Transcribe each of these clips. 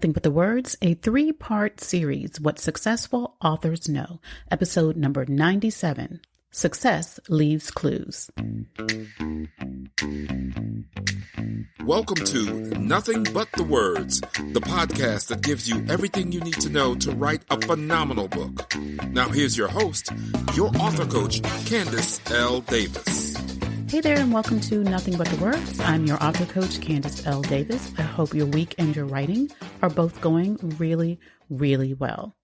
Nothing But the Words, a 3-part series, What Successful Authors Know, episode number 97, Success Leaves Clues. Welcome to Nothing But the Words, the podcast that gives you everything you need to know to write a phenomenal book. Now here's your host, your author coach, Candace L. Davis. Hey there, and welcome to Nothing But the Words. I'm your author coach, Candace L. Davis. I hope your week and your writing are both going really, really well.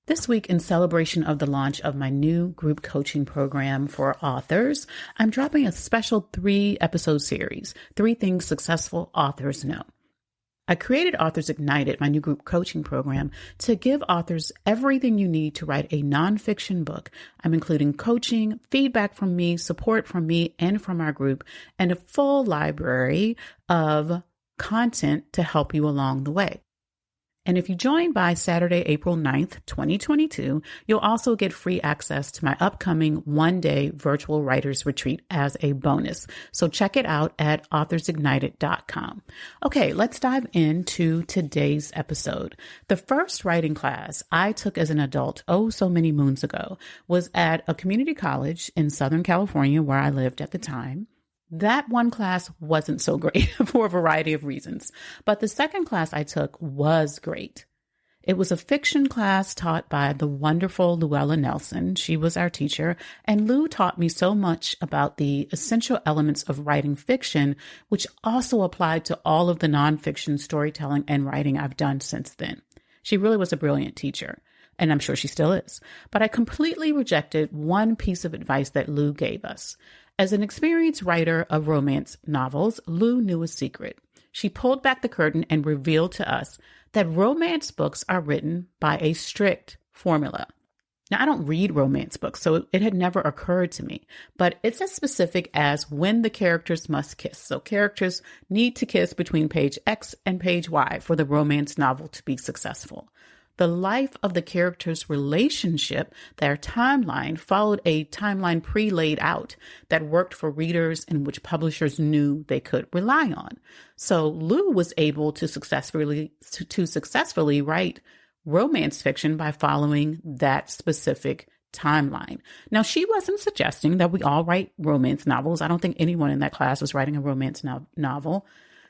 This week, in celebration of the launch of my new group coaching program for authors, I'm dropping a special 3-episode series, 3 Things Successful Authors Know. I created Authors Ignited, my new group coaching program, to give authors everything you need to write a nonfiction book. I'm including coaching, feedback from me, support from me and from our group, and a full library of content to help you along the way. And if you join by Saturday, April 9th, 2022, you'll also get free access to my upcoming 1-day virtual writers retreat as a bonus. So check it out at authorsignited.com. Okay, let's dive into today's episode. The first writing class I took as an adult, so many moons ago, was at a community college in Southern California where I lived at the time. That one class wasn't so great for a variety of reasons, but the second class I took was great. It was a fiction class taught by the wonderful Luella Nelson. She was our teacher, and Lou taught me so much about the essential elements of writing fiction, which also applied to all of the nonfiction storytelling and writing I've done since then. She really was a brilliant teacher, and I'm sure she still is. But I completely rejected one piece of advice that Lou gave us. As an experienced writer of romance novels, Lou knew a secret. She pulled back the curtain and revealed to us that romance books are written by a strict formula. Now, I don't read romance books, so it had never occurred to me, but it's as specific as when the characters must kiss. So characters need to kiss between page X and page Y for the romance novel to be successful. The life of the characters' relationship, their timeline, followed a timeline pre-laid out that worked for readers and which publishers knew they could rely on. So Lou was able to successfully write romance fiction by following that specific timeline. Now, she wasn't suggesting that we all write romance novels. I don't think anyone in that class was writing a romance novel.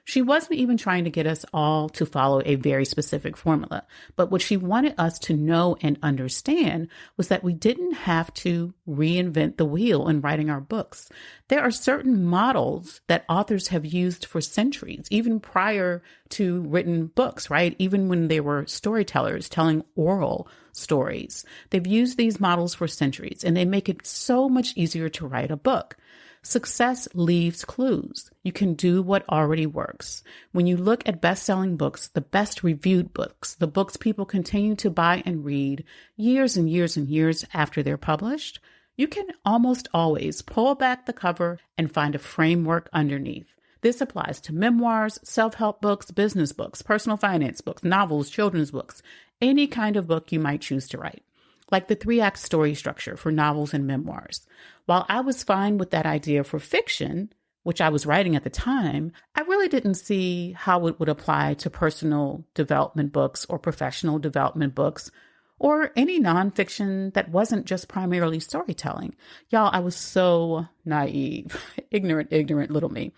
She wasn't even trying to get us all to follow a very specific formula. But what she wanted us to know and understand was that we didn't have to reinvent the wheel in writing our books. There are certain models that authors have used for centuries, even prior to written books, right? Even when they were storytellers telling oral stories. They've used these models for centuries, and they make it so much easier to write a book. Success leaves clues. You can do what already works. When you look at best-selling books, the best reviewed books, the books people continue to buy and read years and years and years after they're published, you can almost always pull back the cover and find a framework underneath. This applies to memoirs, self-help books, business books, personal finance books, novels, children's books, any kind of book you might choose to write. Like the 3-act story structure for novels and memoirs. While I was fine with that idea for fiction, which I was writing at the time, I really didn't see how it would apply to personal development books or professional development books or any nonfiction that wasn't just primarily storytelling. Y'all, I was so naive, ignorant little me.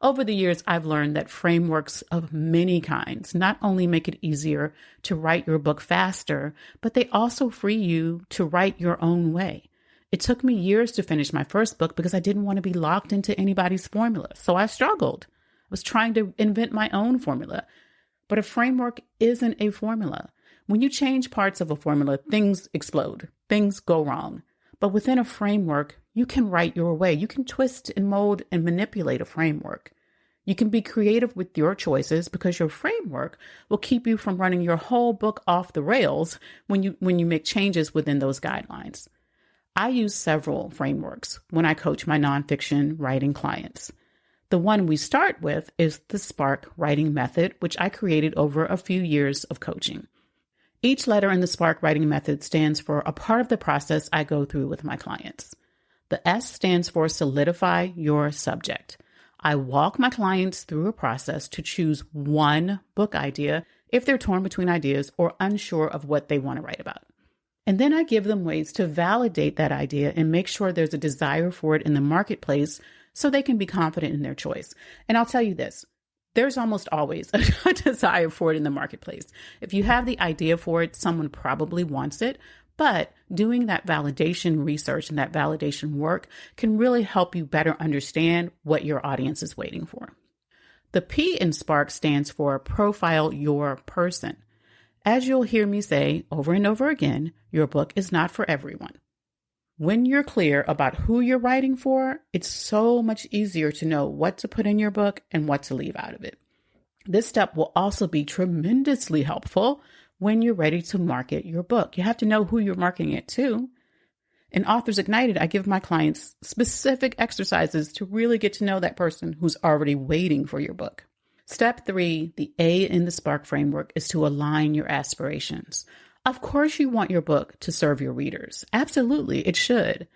Over the years, I've learned that frameworks of many kinds not only make it easier to write your book faster, but they also free you to write your own way. It took me years to finish my first book because I didn't want to be locked into anybody's formula. So I struggled. I was trying to invent my own formula. But a framework isn't a formula. When you change parts of a formula, things explode. Things go wrong. But within a framework, you can write your way. You can twist and mold and manipulate a framework. You can be creative with your choices because your framework will keep you from running your whole book off the rails when you make changes within those guidelines. I use several frameworks when I coach my nonfiction writing clients. The one we start with is the Spark writing method, which I created over a few years of coaching. Each letter in the Spark writing method stands for a part of the process I go through with my clients. The S stands for solidify your subject. I walk my clients through a process to choose one book idea if they're torn between ideas or unsure of what they want to write about. And then I give them ways to validate that idea and make sure there's a desire for it in the marketplace so they can be confident in their choice. And I'll tell you this, there's almost always a desire for it in the marketplace. If you have the idea for it, someone probably wants it. But doing that validation research and that validation work can really help you better understand what your audience is waiting for. The P in Spark stands for profile your person. As you'll hear me say over and over again, your book is not for everyone. When you're clear about who you're writing for, it's so much easier to know what to put in your book and what to leave out of it. This step will also be tremendously helpful when you're ready to market your book. You have to know who you're marketing it to. In Authors Ignited, I give my clients specific exercises to really get to know that person who's already waiting for your book. Step 3, the A in the Spark framework, is to align your aspirations. Of course, you want your book to serve your readers. Absolutely, it should.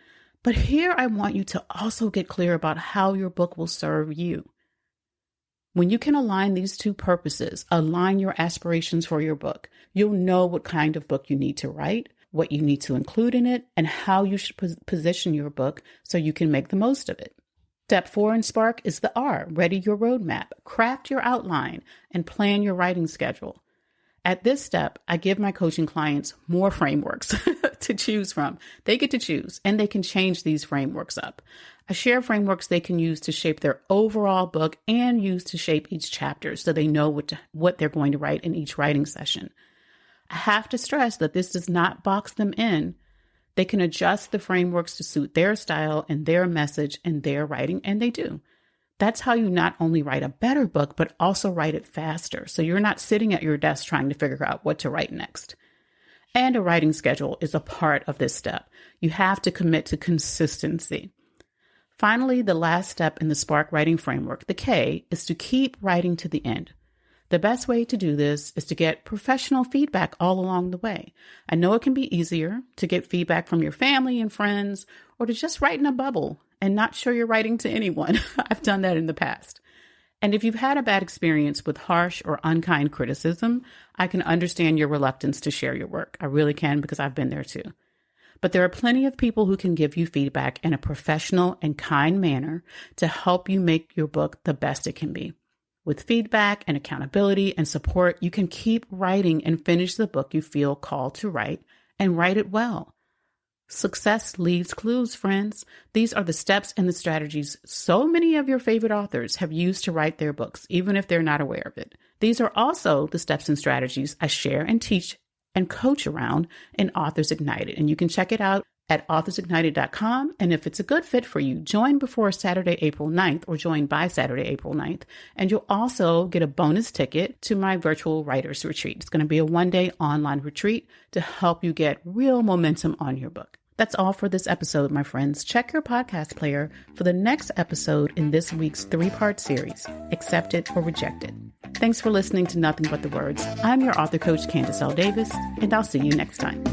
But here I want you to also get clear about how your book will serve you. When you can align these two purposes, align your aspirations for your book, you'll know what kind of book you need to write, what you need to include in it, and how you should position your book so you can make the most of it. Step 4 in Spark is the R, ready your roadmap, craft your outline, and plan your writing schedule. At this step, I give my coaching clients more frameworks to choose from. They get to choose, and they can change these frameworks up. I share frameworks they can use to shape their overall book and use to shape each chapter so they know what they're going to write in each writing session. I have to stress that this does not box them in. They can adjust the frameworks to suit their style and their message and their writing, and they do. That's how you not only write a better book, but also write it faster. So you're not sitting at your desk trying to figure out what to write next. And a writing schedule is a part of this step. You have to commit to consistency. Finally, the last step in the Spark writing framework, the K, is to keep writing to the end. The best way to do this is to get professional feedback all along the way. I know it can be easier to get feedback from your family and friends, or to just write in a bubble and not show your writing to anyone. I've done that in the past. And if you've had a bad experience with harsh or unkind criticism, I can understand your reluctance to share your work. I really can, because I've been there too. But there are plenty of people who can give you feedback in a professional and kind manner to help you make your book the best it can be. With feedback and accountability and support, you can keep writing and finish the book you feel called to write, and write it well. Success leaves clues, friends. These are the steps and the strategies so many of your favorite authors have used to write their books, even if they're not aware of it. These are also the steps and strategies I share and teach and coach around in Authors Ignited. And you can check it out at authorsignited.com. And if it's a good fit for you, join before Saturday, April 9th, or join by Saturday, April 9th. And you'll also get a bonus ticket to my virtual writers retreat. It's going to be a one-day online retreat to help you get real momentum on your book. That's all for this episode, my friends. Check your podcast player for the next episode in this week's 3-part series, Accept It or Reject It. Thanks for listening to Nothing But the Words. I'm your author coach, Candace L. Davis, and I'll see you next time.